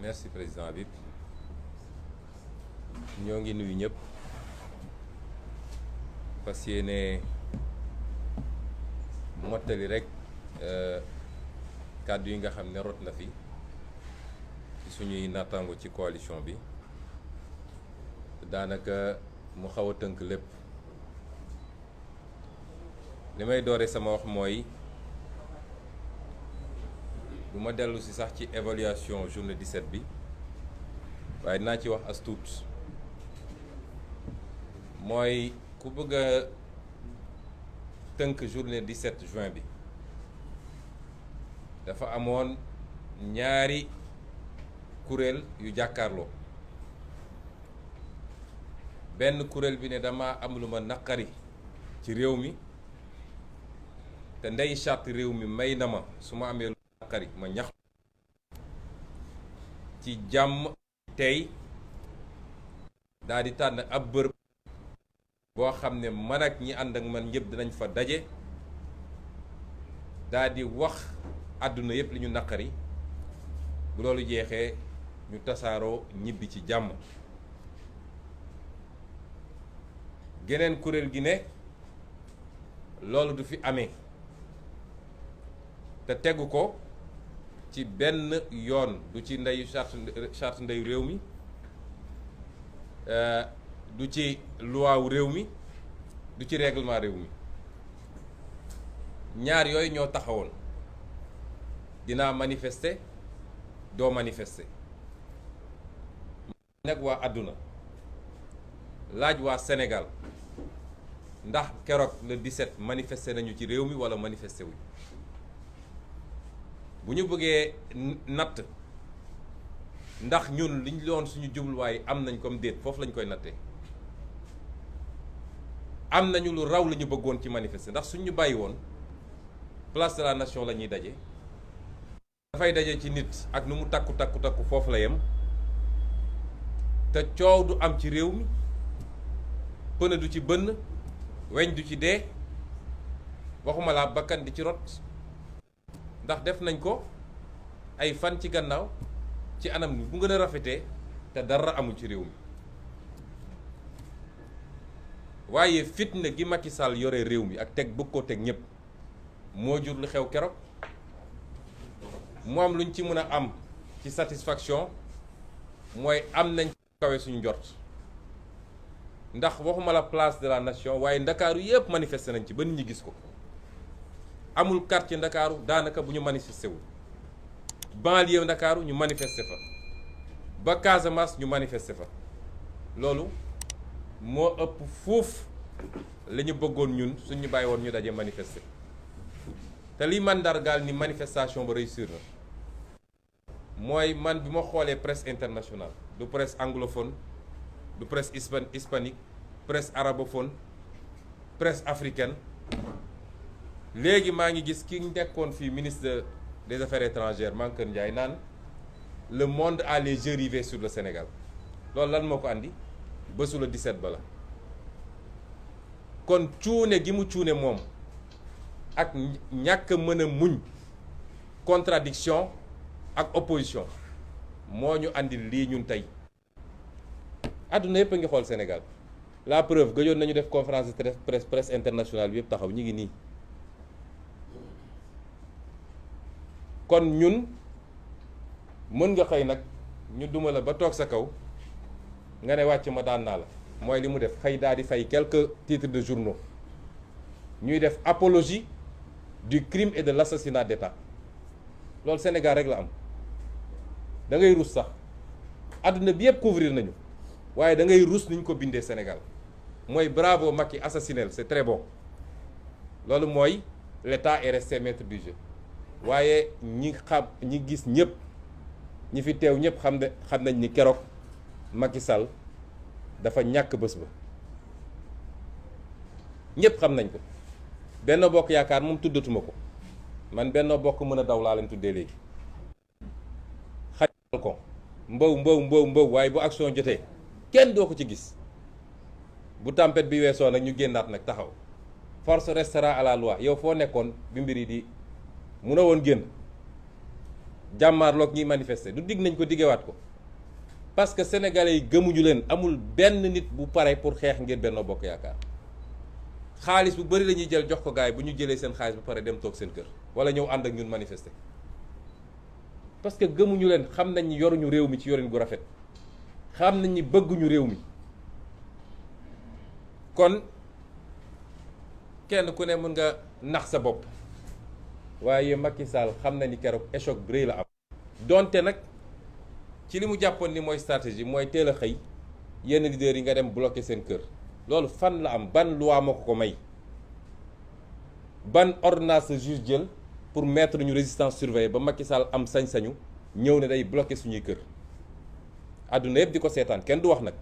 merci président Habib ñoo ngi nuyu ñëpp fas yéene mottali rek kàddu yi nga xam ne rot na fi ci suñuy nattaango ci coalition bi daanaka mu xaw a tënk lépp li may doore sama wax mooy du ma dellu si sax ci évaluation journée 17 bi waaye dinaa ci wax as tuut mooy ku bëgg a tënk journée 17 juin bi dafa amoon ñaari kuréel yu jàkkaarloo benn kuréel bi ne dama am lu ma naqari ci réew mi te ndey charte réew mi may na ma su ma amee lu naqari ma ñax ci jàmm tey daal di tànn ab bërëb boo xam ne man ak ñi ànd ak man ñëpp dinañ fa daje daal di wax àdduna yëpp li ñu naqari bu loolu jeexee ñu tasaaroo ñibbi ci jàmm. geneen kuréel gi ne loolu du fi amee te tegu ko ci benn yoon du ci ndeyu charte ndeyu réew mi du ci luwaawu réew mi du ci règlement réew mi ñaar yooyu ñoo taxawoon dinaa manifester doo manifester nag waa àdduna laaj waa Sénégal ndax keroog le 17 manifester nañu ci réew mi wala manifester wuñ bu ñu bëggee natt ndax ñun liñ doon suñu jubluwaay am nañ comme déet foofu lañ koy nattee am nañu lu raw la ñu bëggoon ci manifester ndax suñu bàyyi woon place de la nation la ñuy daje dafay daje ci nit ak nu mu takku foofu la yem te coow du am ci réew mi pëne du ci bënn weñ du ci dee waxuma laa bakkan di ci rot ndax def nañ ko ay fan ci gannaaw ci anam bu gën a rafetee te dara amul ci réew mi waaye fitna gi Macky Sall yore réew mi ak teg bëgg koo teg ñëpp moo jur lu xew keroog mu am luñ ci mën a am ci satisfaction mooy am nañ kawe suñu njort ndax waxuma la place de la nation waaye ndakaaru yëpp manifesté nañ ci ba nit ñi gis ko amul quartier ndakaaru daanaka bu ñu manifesté wul banlieue ndakaaru ñu manifesté fa ba Casamance ñu manifesté fa loolu moo ëpp fuuf la ñu bëggoon ñun suñu bàyyi woon ñu daje manifester te li mandargaal ni manifestation ba réussir na mooy man bi ma xoolee presse internationale du presse anglophone du presse hispanique presse arabophone presse africaine léegi maa ngi gis ki nekkoon fii ministre des affaires étrangères Mankeur Ndiaye naan le monde a les yeux rivés sur le Sénégal loolu lan moo ko andi bésu le 17 ba la kon cuune gi mu cuune moom ak ñàkk mën a muñ contradiction ak opposition moo ñu andi lii ñun tey àdduna yëpp a ngi xool Sénégal la preuve gëjoon nañu def conférence de presse internationale bi yëpp taxaw ñi ngi nii kon ñun mën nga xëy nag ñu duma la ba toog sa kaw nga ne wàcc ma daan naa la mooy li mu def xëy daal di fay quelques titres de journaux ñuy def apologie du crime et de l'assassinat d'État loolu Sénégal rek la am da ngay rus sax àdduna bi yëpp couvrir nañu waaye da ngay rus niñ ko bindee Sénégal mooy bravo Macky assassinel c'est très bon loolu mooy l'État est resté maître du jeu waaye ñi gis ñëpp ñi fi teew ñëpp xam nañ ni keroog Macky Sall dafa ñàkk bés ba ñëpp xam nañ ko Benno Bokk Yaakaar moom tuddatuma ko man Benno Bokk mën a daw laa leen tuddee léegi xajal ko mbaw waaye bu action jotee kenn doo ko ci gis bu tempête bi weesoo nag ñu génnaat nag taxaw force restera à la loi yow foo nekkoon bi mbir yi di mun a woon génn jàmmaarloog ñuy manifester du dig nañ ko diggewaat ko parce que sénégalais yi gëmuñu leen. amul benn nit bu pare pour xeex ngir Benno Bokk Yaakaar xaalis bu bari la ñuy jël jox ko gaay bu ñu jëlee seen xaalis bu pare dem toog seen kër wala ñëw ànd ak ñun manifester parce que gëmuñu leen. xam nañ ni yoruñu réew mi ci yorin gu rafet, xam nañ ni bëgguñu réew mi. kon kenn ku ne mën nga nax sa bopp waaye Macky Sall xam na ni keroog échec bu rëy la am. donte nag ci li mu jàppoon ni mooy stratégie mooy teel a xëy yenn leaders yi nga dem bloquer seen kër. loolu fan la am, ban loi moo ko may, ban ordonnance juge jël pour mettre ñu résistance surveillée ba Macky Sall am sañ-sañu ñëw ne day bloquer suñuy kër. àdduna yëpp di ko seetaan kenn du wax nag.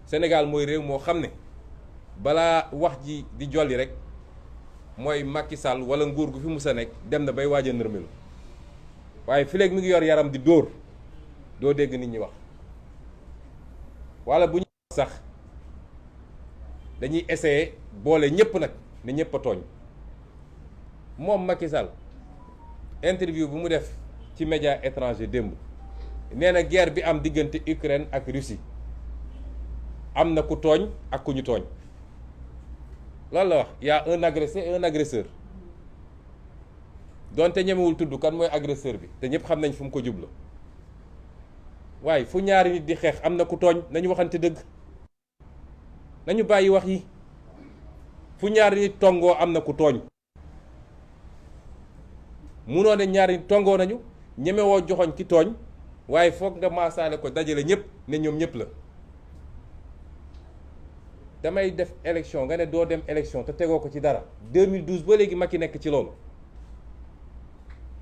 Sénégal mooy réew moo xam ne balaa wax ji di jolli rek mooy Macky Sall wala nguur gu fi mus a nekk dem na bay waaj a nërmelu waaye fi léegi mi ngi yor yaram di dóor doo dégg nit ñi wax wala bu ñu sax dañuy essayer boole ñëpp nag ne ñëpp a tooñ. moom Macky Sall interview bu mu def ci média étranger démb nee na guerre bi am diggante Ukraine ak Russie am na ku tooñ ak ku ñu tooñ. loolu la wax y a un agressé et un agresseur donte ñemewul tudd kan mooy agresseur bi te ñëpp xam nañ fu mu ko jublu waaye fu ñaari nit di xeex am na ku tooñ. nañu waxante dëgg, nañu bàyyi wax yi. fu ñaari nit tongoo am na ku tooñ. munoo ne ñaari nit tongoo nañu ñemewoo joxoñ ki tooñ waaye foog nga maasaale ko dajale ñëpp ne ñoom ñëpp la. damay def élection nga ne doo dem élection te tegoo ko ci dara 2012 ba léegi Macky nekk ci loolu.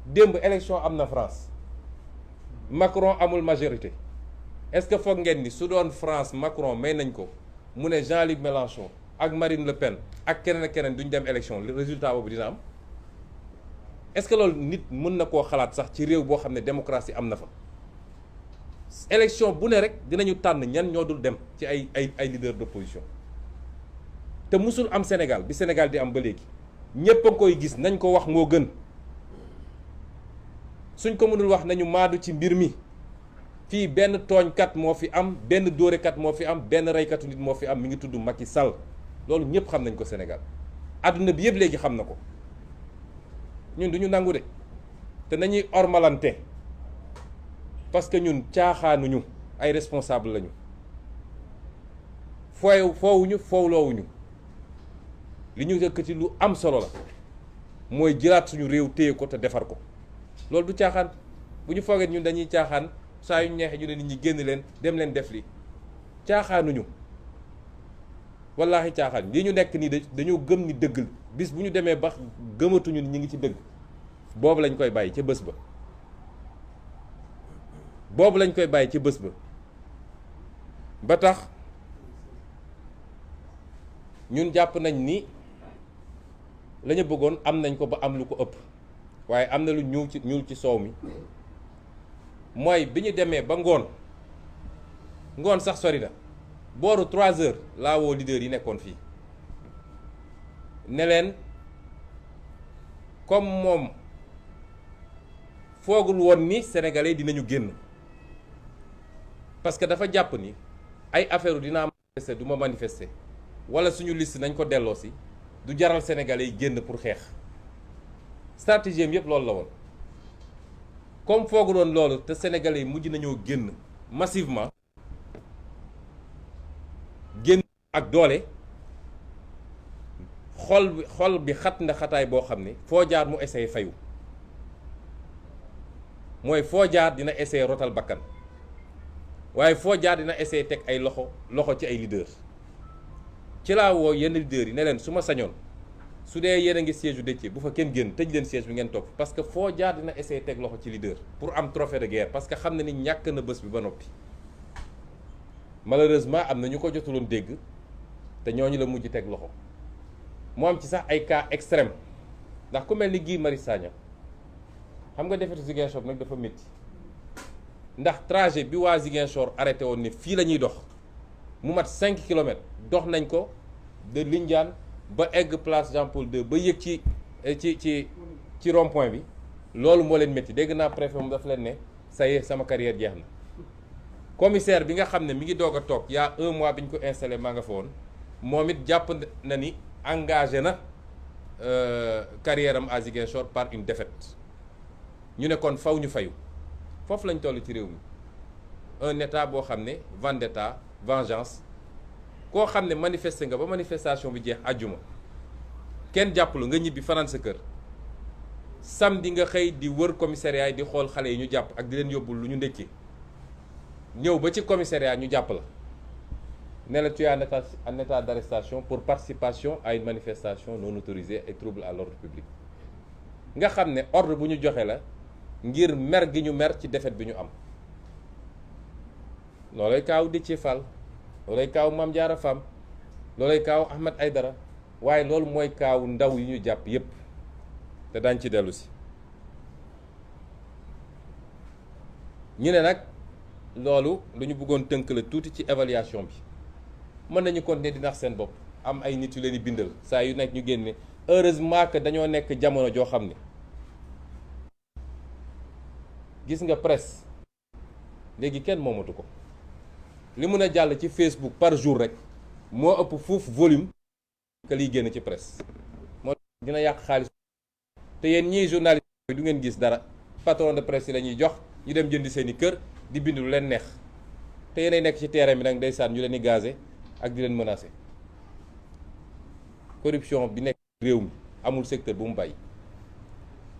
démb élection am na France Macron amul majorité. est-ce que foog ngeen ni su doon France Macron may nañ ko mu ne Jean-Luc Mélenchon ak Marine Le Pen ak keneen ak keneen duñ dem élection le résultat boobu dina am? est-ce que loolu nit mën na koo xalaat sax ci réew boo xam ne démocratie am na fa? élection bu ne rek dinañu tànn ñan ñoo dul dem ci ay leader d'opposition te musul am Sénégal bi Sénégal di am ba léegi ñépp a koy gis. nañ ko wax moo gën. suñ ko mënul wax nañu maadu ci mbir mi. fii benn tooñkat moo fi am, benn dóorekat moo fi am, benn reykatu nit moo fi am, mi ngi tudd Macky Sall. loolu ñëpp xam nañ ko Sénégal adduna bi yëpp léegi xam na ko. ñun duñu nangu de te nañuy ormalante parce que ñun caaxaanuñu, ay responsable lañu. foowuñu foowloowuñu. li ñu yëkkati lu am solo la mooy jëlaat suñu réew téye ko te defar ko. loolu du caaxaan. bu ñu foogee ñun dañuy caaxaan saa yu neexee ñu ne nit ñi génn leen dem leen def li caaxaanuñu. wallaahi caaxaan li ñu nekk nii dañoo gëm ni dëgg bis bu ñu demee ba gëmatuñu ni ñu ngi ci dëgg boobu lañ koy bàyyi ca bés ba. boobu lañ koy bàyyi ci bés ba. ba tax ñun jàpp nañ ni la ñu bëggoon am nañ ko ba am lu ko ëpp waaye am na lu ñuul ci soow mi mooy bi ñu demee ba ngoon sax sori na booru 3 heures laa woo leader yi nekkoon fii ne leen comme moom foogul woon ni sénégalais dinañu génn parce que dafa jàpp ni ay affaire dinaa manifester du ma manifester wala suñu liste nañ ko delloo si du jaral sénégalais yi génn pour xeex. stratégie am yëpp loolu la woon comme foogu doon loolu te sénégalais yi mujj nañoo génn massivement génn ak doole xol bi xat na xataay boo xam ne foo jaar mu essayé fayu mooy foo jaar dina essayé rotal bakkan waaye foo jaar dina essayé teg ay loxo ci ay leaders ci laa woo yenn leaders yi ne leen su ma sañoon su dee yéen a ngi siège u Déthié bu fa kenn génn tëj leen siège bi ngeen topp parce que foo jaar dina essayer teg loxo ci leader pour am trophée de guerre parce que xam na ni ñàkk na bés bi ba noppi. malheureusement am na ñu ko jotuloon dégg te ñooñu la mujj teg loxo mu am ci sax ay cas extrême ndax ku mel ni Guy Marius Sagna xam nga defetu Ziguinchor nag dafa métti ndax trajet bi waa Ziguinchor arrêté woon ne fii la ñuy dox mu mat 5 kilomètres dox nañ ko de Lindiane ba egg place Jean Paul II ba yëg ci rond-point bi loolu moo leen métti dégg naa préfet mu daf leen ne ça y est sama carrière jeex na. commissaire bi nga xam ne mi ngi doog a toog y a 1 mois bi ñu ko installé maa nga fa woon moom it jàpp na ni engagé na carrière am à Ziguinchor par une défaite ñu ne kon faw ñu fayu foofu lañ toll ci réew mi un état boo xam ne vendetta vengeance koo xam ne manifester nga ba manifestation bi jeex àjjuma kenn jàppalu nga ñibbi fanaan sa kër samedi nga xëy di wër commissariat yi di xool xale yi ñu jàpp ak di leen yóbbul lu ñu ndékki ñëw ba ci commissariat ñu jàpp la ne la tu es en état d'arrestation pour participation à une manifestation non autorisée et trouble à l'ordre public nga xam ne ordre bu ñu joxe la ngir mer gi ñu mer ci défaite bi ñu am loolay kaaw Déthié Fall loolay kaaw Mame Diarra Fam loolay kaaw Ahmed Aïdara waaye loolu mooy kaaw ndaw yi ñu jàpp yépp te daañ ci dellu si ñu ne nag loolu lu ñu bëggoon tënk la tuuti ci évaluation bi mën nañu continuer di nax seen bopp am ay nit yu leen di bindal saa yu nekk ñu génne heureusement que dañoo nekk jamono joo xam ne gis nga presse léegi kenn moomatu ko li mun a jàll ci Facebook par jour rek moo ëpp fuuf volume que liy génn ci presse moo dina yàq xaalis te yéen ñii journaliste yi du ngeen gis dara patron de presse yi la ñuy jox ñu dem jëndi seeni kër di bind lu leen neex te yéenay nekk ci terrain bi nag ndeysaan ñu leen di gazé ak di leen menacé corruption bi nekk réew mi amul secteur bu mu bàyyi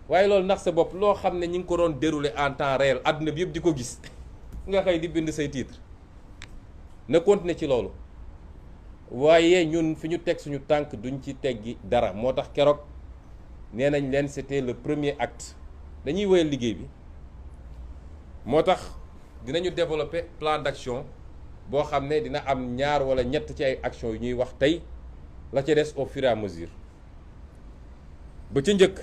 waaye loolu ndax sa bopp loo xam ne ñi ngi ko doon dérouler en temps réel àdduna bi yëpp di ko gis nga xëy di bind say titre na continuer ci loolu waaye ñun fi ñu teg suñu tànk duñ ci teggi dara moo tax keroog nee nañ leen c'était le premier acte dañuy wéyal liggéey bi moo tax dinañu développer plan d'action boo xam ne dina am ñaar wala ñett ci ay actions yu ñuy wax tey la ca des au fur et à mesure ba ca njëkk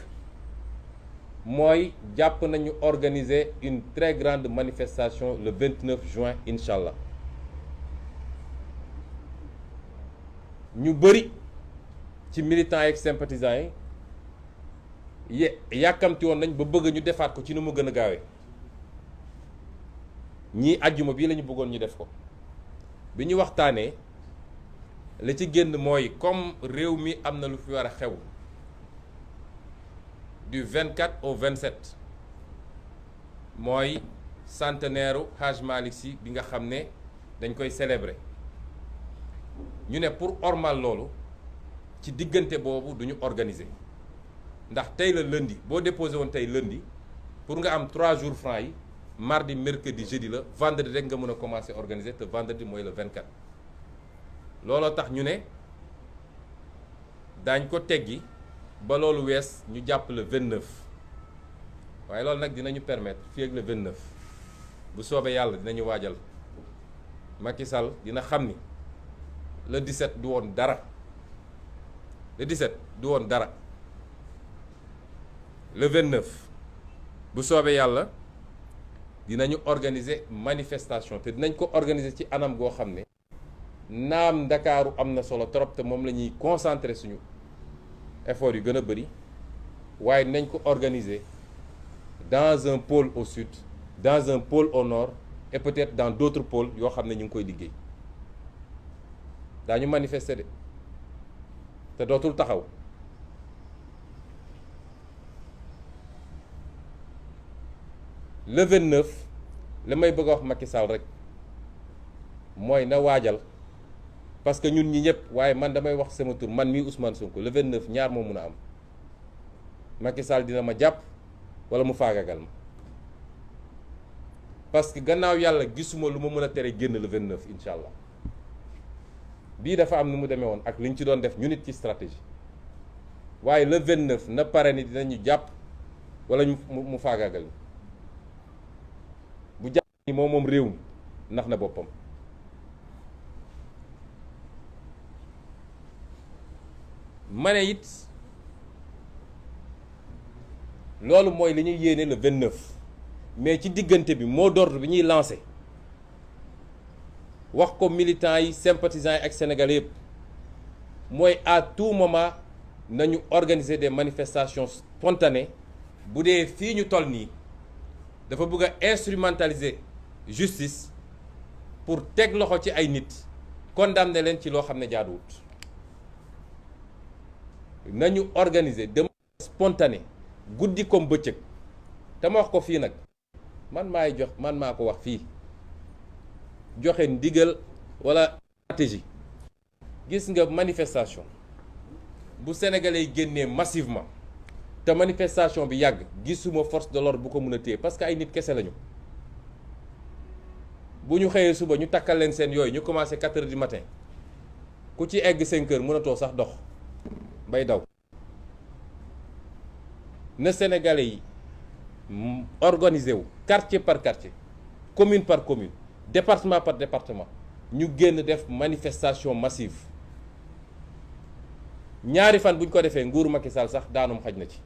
mooy jàpp nañu organiser une très grande manifestation le 29 juin incha allah ñu bëri ci militants yi ak sympathisants yi yàkkamti woon nañ ba bëgg ñu defaat ko ci nu mu gën a gaawee ñii àjjuma bii la ñu bëggoon ñu def ko bi ñu waxtaanee la ci génn mooy comme réew mi am na lu fi war a xew du 24 au 27 mooy centenaire Hadj Malick Sy bi nga xam ne dañ koy célébrer ñu ne pour ormal loolu ci diggante boobu duñu organiser ndax tey la lundi boo déposé woon tey lundi pour nga am 3 jours francs yi mardi mercredi jeudi la vendredi rek nga mën a commencer organiser te vendredi mooy le 24 looloo tax ñu ne daañ ko teggi ba loolu wees ñu jàpp le 29 waaye loolu nag dinañu permettre fii ak le 29 bu soobee yàlla dinañu waajal Macky Sall dina xam ni le 17 du woon dara le 17 du woon dara le 29 bu soobee yàlla dinañu organiser manifestation te dinañ ko organiser ci anam goo xam ne naam Ndakaaru am na solo trop te moom la ñuy concentrer suñu effort yu gën a bëri waaye dinañ ko organiser dans un pôle au sud dans un pôle au nord et peut-être dans d'autres pôles yoo xam ne ñu ngi koy liggéey daañu manifester de te dootul taxaw le 29 li may bëgg a wax Macky Sall rek mooy na waajal parce que ñun ñi ñëpp waaye man damay wax sama tur man mii Ousmane Sonko le 29 ñaar moo mun a am Macky Sall dina ma jàpp wala mu faagagal ma parce que gannaaw yàlla gisuma lu ma mën a tere génn le 29 incha allah bii dafa am nu mu demee woon ak li ñu ci doon def ñu nit ci stratégie waaye le 29 na pare ni dinañu jàpp wala mu faagagal ñu bu jàpp ni moom réew mi nax na boppam. ma ne it loolu mooy li ñuy yéene le 29 mais ci diggante bi mot d'ordre bi ñuy lancé wax ko militants yi sympathisants yi ak sénégalais yëpp mooy à tout moment nañu organiser des manifestations spontanées bu dee fii ñu toll nii dafa bëgg a instrumentaliser justice pour teg loxo ci ay nit condamné leen ci loo xam ne jaaduwut. nañu organiser demande spontanée guddi comme bëccëg te ma wax ko fii nag man maa ko wax fii joxe ndigal wala stratégie. gis nga manifestation bu sénégalais yi génnee massivement te manifestation bi yàgg gisuma force de l'ordre bu ko mën a téye parce que ay nit kese lañu. bu ñu xëyee suba ñu takkal leen seen yooyu ñu commencé 4 heures du matin ku ci egg 5 heures mënatoo sax dox bay daw. na sénégalais yi organisé wu quartier par quartier, commune par commune, département par département ñu génn def manifestation massive. ñaari fan buñ ko defee nguuru Macky Sall sax daanum xaj na ci.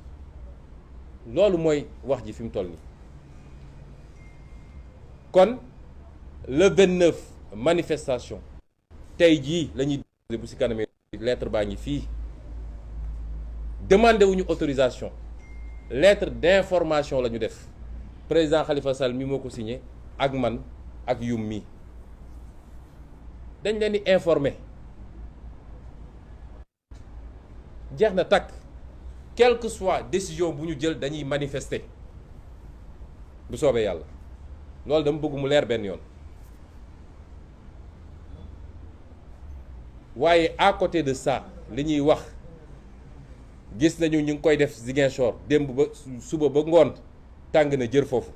loolu mooy wax ji fi mu toll nii kon le 29 manifestation tey jii la ñuy bu si kanamee lettre baa ngi fii demandé wuñu autorisation lettre d'information la ñu def président Khalifa Sall mi moo ko signé ak man ak yum mi dañ leen di informer jeex na takk quelle que soit décision bu ñu jël dañuy manifester bu soobee yàlla loolu dama bëgg mu leer benn yoon. waaye à côté de ça li ñuy wax gis nañu ñu ngi koy def Ziguinchor démb ba suba ba ngoon tàng na jër foofu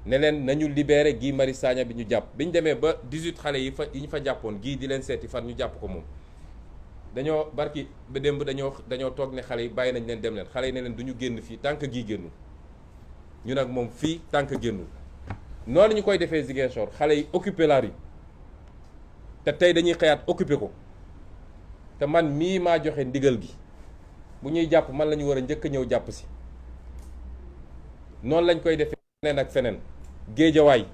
ne leen nañu libéré Guy Marius Sagna bi ñu jàpp bi ñu demee ba 18 xale yi ñu fa jàppoon gii di leen seeti fan ñu jàpp ko moom dañoo barki ba démb dañoo toog ne xale yi bàyyi nañ leen dem leen xale yi ne leen du ñu génn fii tant que gii génnul ñu nag moom fii tant que génnul noonu ñu koy defee Ziguinchor xale yi occupé la rue te tey dañuy xëyaat occupé ko te man mii maa joxe ndigal gi bu ñuy jàpp man la ñu war a njëkk a ñëw jàpp si noonu lañ koy defee feneen ak feneen Géejawaay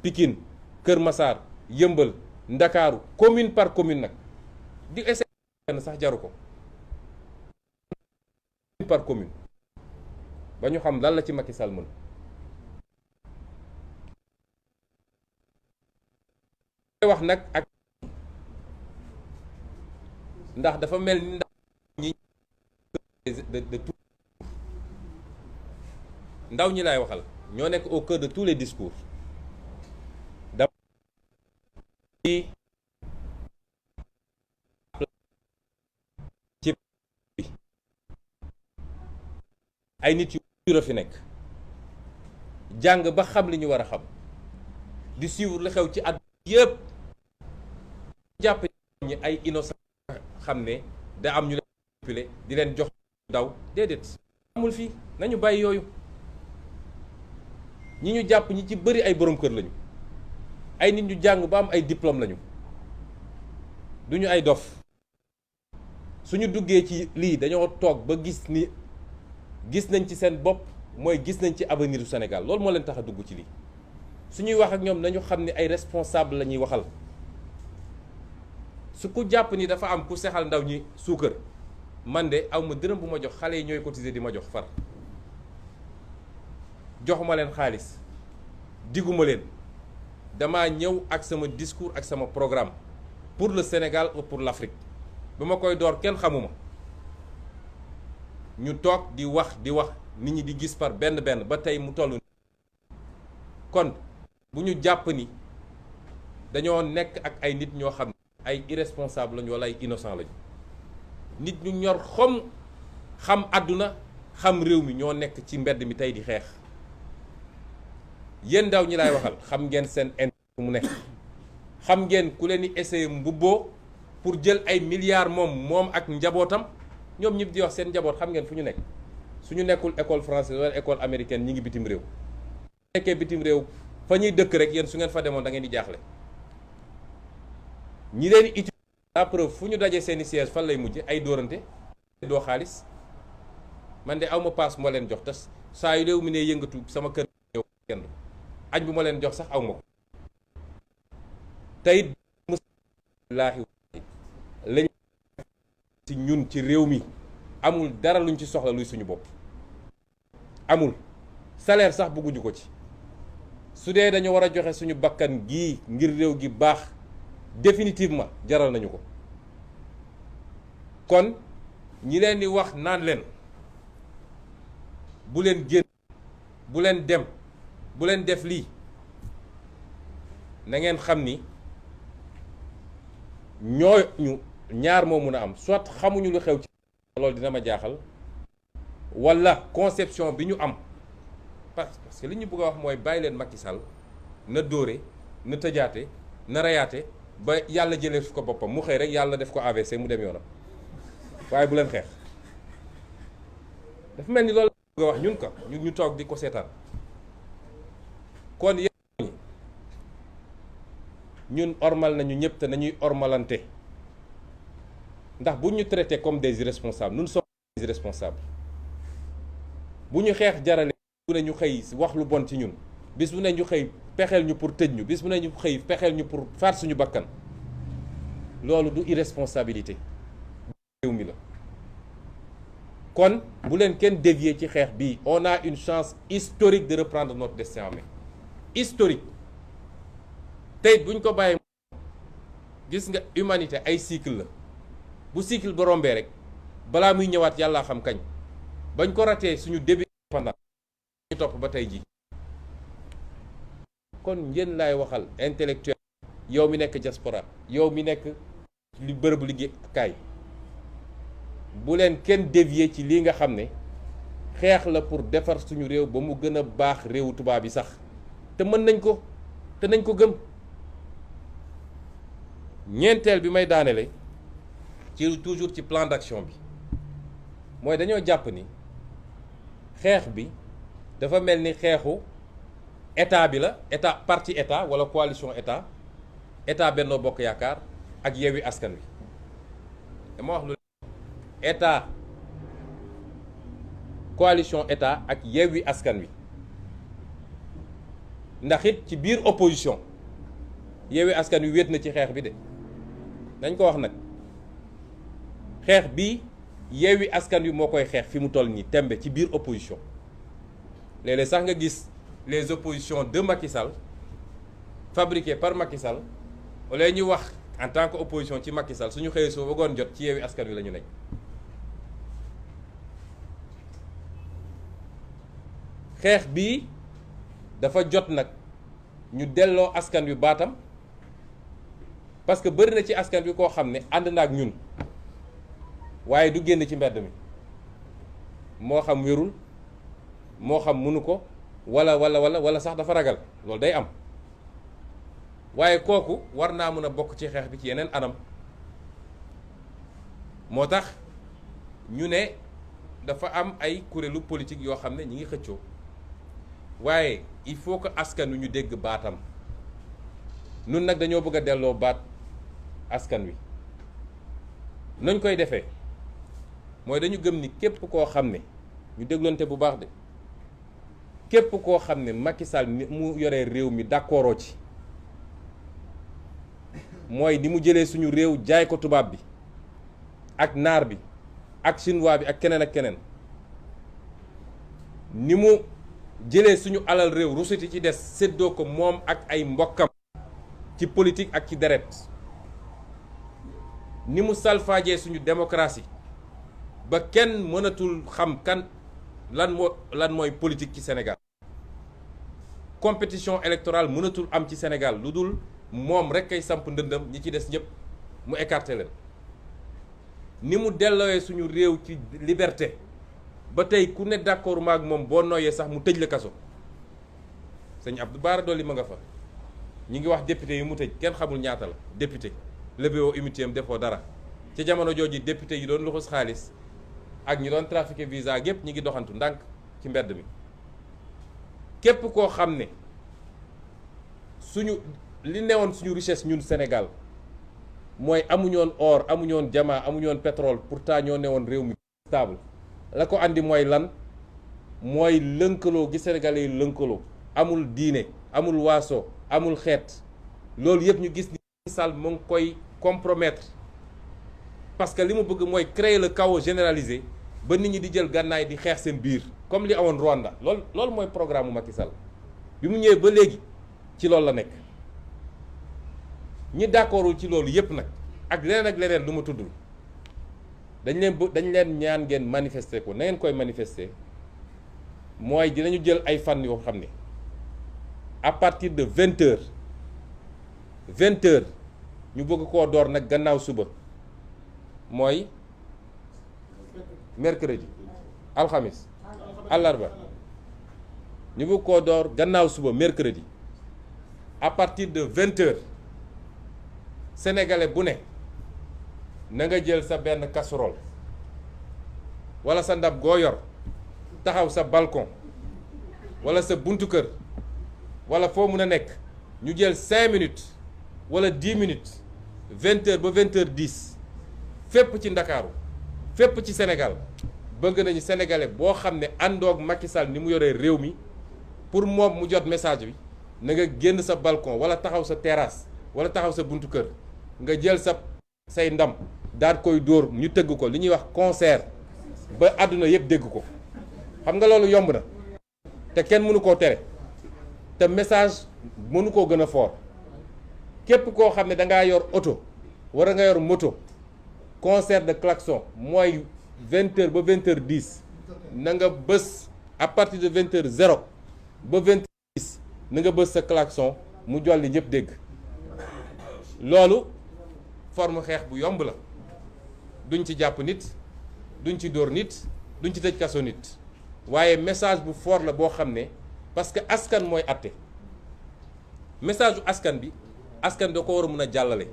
Pikine Kër Massar Yëmbal Ndakaaru commune par commune nag di essayer sax jaru ko commune par commune ba ñu xam lan la ci Macky Sall mën wax nag ak ndax dafa mel ni ndaw ñi de tout ndaw ñi laay waxal ñoo nekk au cœur de tous les discours da ci ay nit yu fi nekk jàng ba xam li ñu war a xam di suivre li xew ci at yëpp jàpp ñi ay innocent xam ne da am ñu leen di leen jox daw déedéet amul fii nañu bàyyi yooyu ñi ñu jàpp ñi ci bëri ay borom kër lañu ay nit ñu jàng ba am ay diplôme lañu duñu ay dof suñu duggee ci lii dañoo toog ba gis nañ ci seen bopp mooy gis nañ ci avenir du Sénégal loolu moo leen tax a dugg ci lii suñuy wax ak ñoom nañu xam ne ay responsable la ñuy waxal su ku jàpp ni dafa am ku sexal ndaw ñi suukar man de aw ma dërëm bu ma jox xale yi ñooy cotiser di ma jox far joxuma leen xaalis diguma leen dama ñëw ak sama discours ak sama programme pour le Sénégal ou pour l'Afrique ba ma koy door kenn xamuma ñu toog di wax nit ñi di gis par benn ba tey mu toll kon bu ñu jàpp ni dañoo nekk ak ay nit ñoo xam ay irresponsable lañu wala ay innocent lañu nit ñu ñor xam àdduna xam réew mi ñoo nekk ci mbedd mi tey di xeex yéen ndaw ñi laay waxal xam ngeen seen intérêt mu nekk xam ngeen ku leen di essayer mbubboo pour jël ay milliards moom ak njabootam ñoom ñëpp di wax seen njaboot xam ngeen fu ñu nekk suñu nekkul école française wala école américaine ñi ngi bitim réew nekkee bitim réew fa ñuy dëkk rek yéen su ngeen fa demoon da ngeen di jaaxle ñi leen utiliser la preuve fu ñu dajee seeni siège fan lay mujje ay dóorante doo xaalis man de awma paas moo leen jox te saa yu réew mi ne yëngatu sama kër ñëw kenn añ bu ma leen jox sax awma ko tey laahi lañ ci ñun ci réew mi amul dara luñ ci soxla luy suñu bopp amul salaire sax bëgguñu ko ci su dee dañu war a joxe suñu bakkan gii ngir réew gi baax définitivement jaral nañu ko kon ñi leen di wax naan leen bu leen génn bu leen dem bu leen def lii na ngeen xam ni ñooñu ñaar moo mun a am soit xamuñu lu xew ci loolu dina ma jaaxal walla conception bi ñu am parce que li ñu bëgg a wax mooy bàyyi leen Macky Sall na dóore na tëjaate na reyaate ba yàlla jëlee su ko boppam mu xëy rek yàlla def ko AVC mu dem yoonam waaye bu leen xeex dafa mel ni loolu la bëgg a wax ñun ko ñu toog di ko seetaan kon yéen ñun ormal nañu ñëpp te nañuy ormalante ndax bu ñu traité comme des irresponsables nous sommes des irresponsables bu ñu xeex jarale bis bu ne ñu xëy wax lu bon ci ñun bis bu ne ñu xëy pexeel ñu pour tëj ñu bis bu ne ñu xëy pexeel ñu pour faat suñu bakkan loolu du irresponsabilité réew mi la kon bu leen kenn dévier ci xeex bii on a une chance historique de reprendre notre destin en main historique tey buñ ko bàyyee gis nga humanité ay cycle la bu cycle ba rombee rek balaa muy ñëwaat yàllaa xam kañ bañ ko ratee suñu début indépendance ñu topp ba tey ji kon ngeen laay waxal intellectuel yow mi nekk diaspora yow mi nekk li bërëbu liggéeykaay bu leen kenn dévier ci lii nga xam ne xeex la pour defar suñu réew ba mu gën a baax réewu tubaab yi sax te mën nañ ko te nañ ko gëm ñeenteel bi may daanele ci toujours ci plan d'action bi mooy dañoo jàpp ni xeex bi dafa mel ni xeexu état bi la état parti état wala coalition état Benno Bokk Yaakaar ak Yewwi Askan Wi dama wax lu état coalition état ak Yewwi Askan Wi ndax it ci biir opposition Yewwi Askan Wi wéet na ci xeex bi de dañ ko wax nag xeex bi Yewwi Askan Wi moo koy xeex fi mu toll nii tembe ci biir opposition léeg-léeg sax nga gis les oppositions de Macky Sall fabriquées par Macky Sall wala ñuy wax en tant que opposition ci Macky Sall suñu xëyee soo bëggoon jot ci Yewwi Askan Wi la ñu nekk xeex bii dafa jot nag ñu delloo askan wi baatam parce que bëri na ci askan wi koo xam ne ànd na ak ñun waaye du génn ci mbedd mi moo xam wérul moo xam mënu ko wala sax dafa ragal loolu day am waaye kooku war naa mën a bokk ci xeex bi ci yeneen anam moo tax ñu ne dafa am ay kuréelu politique yoo xam ne ñi ngi xëccoo waaye il faut que askan wi ñu dégg baatam nun nag dañoo bëgg a delloo baat askan wi nañ koy defee mooy dañu gëm ni képp koo xam ne ñu dégloonte bu baax de képp koo xam ne Macky Sall ni mu yoree réew mi d'accordoo ci mooy ni mu jëlee suñu réew jaay ko tubaab bi ak naar bi ak chinois bi ak keneen ak keneen ni mu jëlee suñu alal réew rusuti ci des séddoo ko moom ak ay mbokkam ci politique ak ci deret ni mu salfaajee suñu démocratie ba kenn mënatul xam kan lan mooy politique ci Sénégal compétition électorale mënatul am ci Sénégal lu dul moom rek kay samp ndëndëm ñi ci des ñëpp mu écarté leen ni mu dellooyee suñu réew ci liberté ba tey ku ne d'accord maag moom boo nooyee sax mu tëj la kaso sëñ Abdou Bara Dolly ma nga fa ñi ngi wax député yi mu tëj kenn xamul ñaata la député lébéo imité am defoo dara ci jamono jooju député yi doon luxus xaalis ak ñi doon trafiqué visa gépp ñi ngi doxantu ndànk ci mbedd mi képp koo xam ne suñu li newoon suñu richesse ñun Sénégal mooy amuñoon or amuñoon diamant amuñoon pétrole pourtant ñoo newoon réew mi stable la ko andi mooy lan mooy lënkaloo gi Sénégalais yi lënkaloo amul diine amul waaso amul xeet loolu yëpp ñu gis ni Sall mu ngi koy compromettre parce que li mu bëgg mooy créer le chaos généralisé ba nit ñi di jël gànnaay di xeex seen biir comme li awoon Rwanda loolu mooy programme mu Macky Sall bi mu ñëwee ba léegi ci loolu la nekk. ñi d'accordul ci loolu yépp nag ak leneen lu ma tuddul dañ leen ñaan ngeen manifester ko na ngeen koy manifester mooy dinañu jël ay fan yoo xam ne à partir de 20h ñu bëgg koo door nag gannaaw suba mooy mercredi alxamis àllarba ñu bëgg koo door gannaaw suba mercredi à partir de 20h sénégalais bu ne na nga jël sa benn casserole wala sa ndab goo yor taxaw sa balcon wala sa buntu kër wala foo mun a nekk ñu jël 5 minutes wala 10 minutes 20h ba 20h10 fépp ci Ndakaaru fépp ci Sénégal bëgg nañu sénégalais boo xam ne àndoog Macky Sall ni mu yoree réew mi pour moom mu jot message bi na nga génn sa balcon wala taxaw sa terrasse wala taxaw sa buntu kër nga jël say ndam daal koy dóor ñu tëgg ko li ñuy wax concert ba àdduna yëpp dégg ko xam nga loolu yomb na te kenn mënu koo tere te message mënu koo gën a fort képp koo xam ne da ngaa yor oto wara nga yor moto concert de klaxon mooy 20h ba 20h10 na nga bës à partir de 20h0 ba 20h10 na nga bës sa klaxon mu jolli ñëpp dégg loolu forme xeex bu yomb la duñ ci jàpp nit duñ ci dóor nit duñ ci tëj kaso nit waaye message bu fort la boo xam ne parce que askan mooy àtte message bu askan bi askan da ko war a mën a jàllale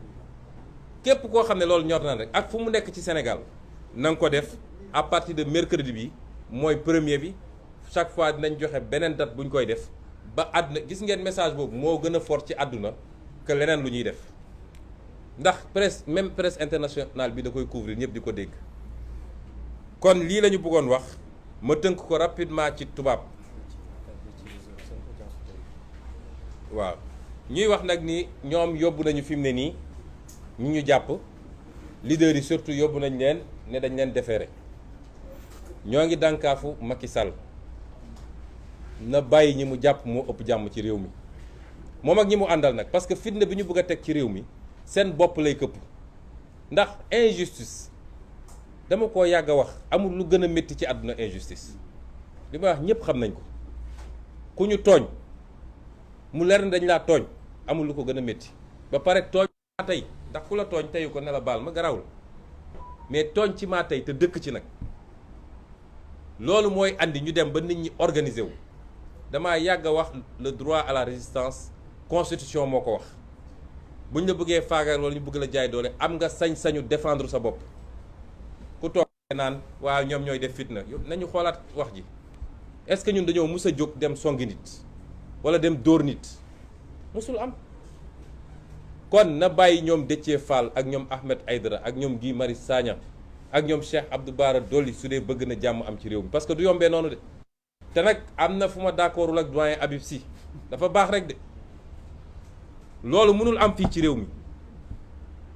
képp koo xam ne loolu ñor na rek ak fu mu nekk ci Sénégal na nga ko def à partir de mercredi bi mooy premier bi chaque fois dinañ joxe beneen date bu ñu koy def ba àdduna gis ngeen message boobu moo gën a fort ci àdduna que leneen lu ñuy def ndax presse même presse internationale bi da koy couvrir ñëpp di ko dégg kon lii la ñu bëggoon wax ma tënk ko rapidement ci tubaab waaw ñuy wax nag ni ñoom yóbbu nañu fi mu ne nii ñu jàpp leader yi surtout yóbbu nañ leen ne dañ leen déféré ñoo ngi dànkaafu Macky Sall na bàyyi ñi mu jàpp moo ëpp jàmm ci réew mi moom ak ñi mu àndal nag parce que fitna bi ñu bëgg a teg ci réew mi seen bopp lay këpp ndax injustice dama ko yàgg a wax amul lu gën a métti ci àdduna injustice li ma wax ñëpp xam nañ ko ku ñu tooñ mu leer dañ laa tooñ amul lu ko gën a métti ba pare tooñ maa tey ndax ku la tooñ teyu ko ne la baal ma garawul mais tooñ ci maa tey te dëkk ci nag loolu mooy andi ñu dem ba nit ñi organiser wu damaa yàgg a wax le droit à la résistance constitution moo ko wax buñ la bëggee faagal wala ñu bëgg la jaay doole am nga sañ-sañu défendre sa bopp ku toog naan waaw ñoom ñooy def fitna nañu xoolaat wax ji est-ce que ñun dañoo mus a jóg dem songi nit wala dem dóor nit musul am kon na bàyyi ñoom Déthié Fall ak ñoom Ahmed Aïdara ak ñoom Guy Marius Sagna ak ñoom Cheikh Abdou Bara Dolly su dee bëgg na jàmm am ci réew mi parce que du yombee noonu de te nag am na fu ma d'accordul ak doyen Habib Sy dafa baax rek de loolu mënul am fii ci réew mi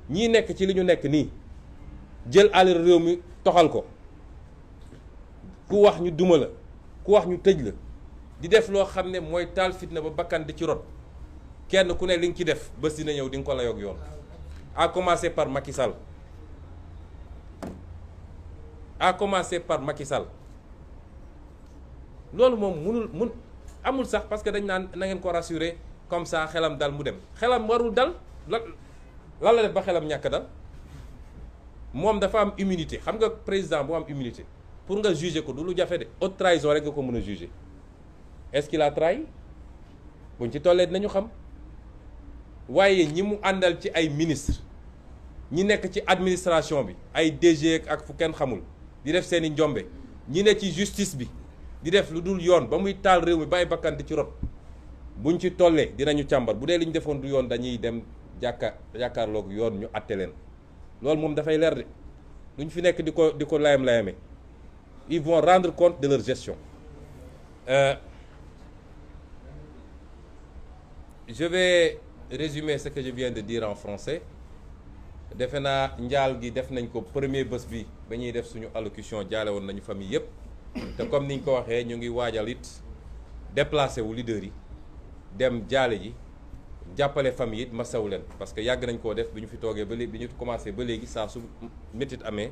ñii nekk ci li ñu nekk nii jël alal réew mi toxal ko ku wax ñu duma la ku wax ñu tëj la di def loo xam ne mooy taal fitna ba bakkan di ci rot kenn ku ne li nga ci def bés dina ñëw di nga ko layoog yoon à commencer par Macky Sall loolu moom amul sax parce que dañ naan na ngeen ko rassurer comme ça xelam dal mu dem xelam warul dal lan la def ba xelam ñàkk dal moom dafa am immunité xam nga président bu am immunité pour nga juger ko du lu jafe de haute trahison rek nga ko mën a juger est-ce qu'il a trahi buñ ci tollee dinañu xam waaye ñi mu àndal ci ay ministre ñi nekk ci administration bi ay DG ak fu kenn xamul di def seeni njombe ñi ne ci justice bi di def lu dul yoon ba muy taal réew mi bàyyi bakkan di ci rot buñ ci tollee dinañu càmbar bu dee li ñu defoon du yoon dañuy dem jàkkaarloog yoon ñu àtte leen loolu moom dafay leer de duñ fi nekk di ko layam-layame ils vont rendre compte de leur gestion je vais résumer ce que je viens de dire en français defe naa njaal gi def nañ ko premier bés bi ba ñuy def suñu allocution jaale woon nañu famille yëpp te comme niñ ko waxee ñu ngi waajal it déplacé wu leader yi dem jaale ji jàppale famille it masawu leen parce que yàgg nañ koo def bi ñu fi toogee ba léegi bi ñu commencé ba léegi saa su métit amee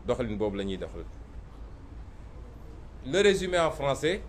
doxalin boobu la ñuy doxal. Le résumé en français.